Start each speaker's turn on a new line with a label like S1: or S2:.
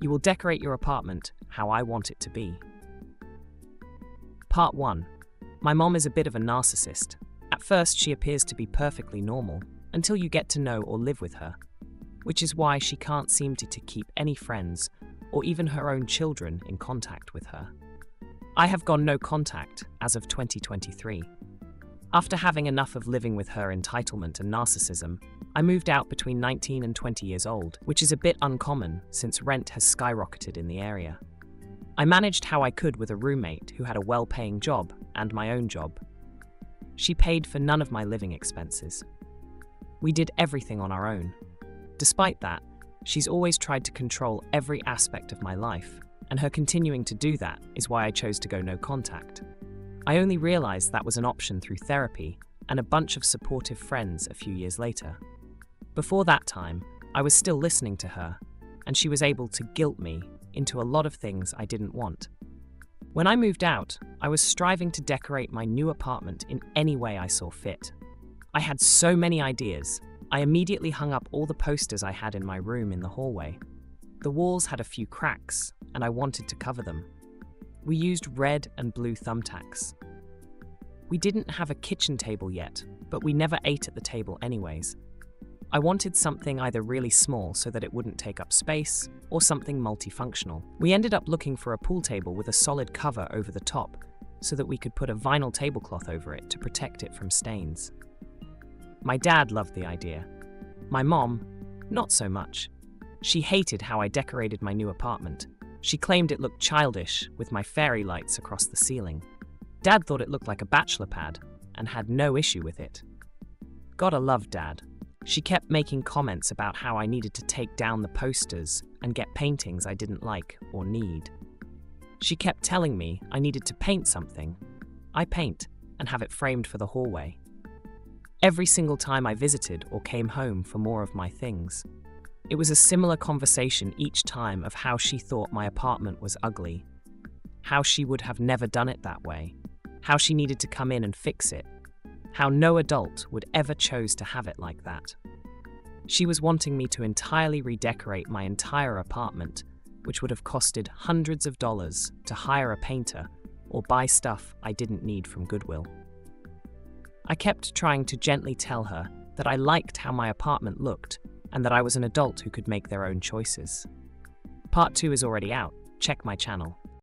S1: You will decorate your apartment how I want it to be. Part 1. My mom is a bit of a narcissist. At first, she appears to be perfectly normal until you get to know or live with her, which is why she can't seem to keep any friends or even her own children in contact with her. I have gone no contact as of 2023. After having enough of living with her entitlement and narcissism, I moved out between 19 and 20 years old, which is a bit uncommon since rent has skyrocketed in the area. I managed how I could with a roommate who had a well-paying job and my own job. She paid for none of my living expenses. We did everything on our own. Despite that, she's always tried to control every aspect of my life, and her continuing to do that is why I chose to go no contact. I only realized that was an option through therapy and a bunch of supportive friends a few years later. Before that time, I was still listening to her, and she was able to guilt me into a lot of things I didn't want. When I moved out, I was striving to decorate my new apartment in any way I saw fit. I had so many ideas. I immediately hung up all the posters I had in my room in the hallway. The walls had a few cracks, and I wanted to cover them. We used red and blue thumbtacks. We didn't have a kitchen table yet, but we never ate at the table anyways. I wanted something either really small so that it wouldn't take up space, or something multifunctional. We ended up looking for a pool table with a solid cover over the top, so that we could put a vinyl tablecloth over it to protect it from stains. My dad loved the idea. My mom, not so much. She hated how I decorated my new apartment. She claimed it looked childish with my fairy lights across the ceiling. Dad thought it looked like a bachelor pad and had no issue with it. Gotta love Dad. She kept making comments about how I needed to take down the posters and get paintings I didn't like or need. She kept telling me I needed to paint something. I paint and have it framed for the hallway. Every single time I visited or came home for more of my things. It was a similar conversation each time of how she thought my apartment was ugly, how she would have never done it that way, how she needed to come in and fix it, how no adult would ever chose to have it like that. She was wanting me to entirely redecorate my entire apartment, which would have costed hundreds of dollars to hire a painter or buy stuff I didn't need from Goodwill. I kept trying to gently tell her that I liked how my apartment looked and that I was an adult who could make their own choices. Part 2 is already out. Check my channel.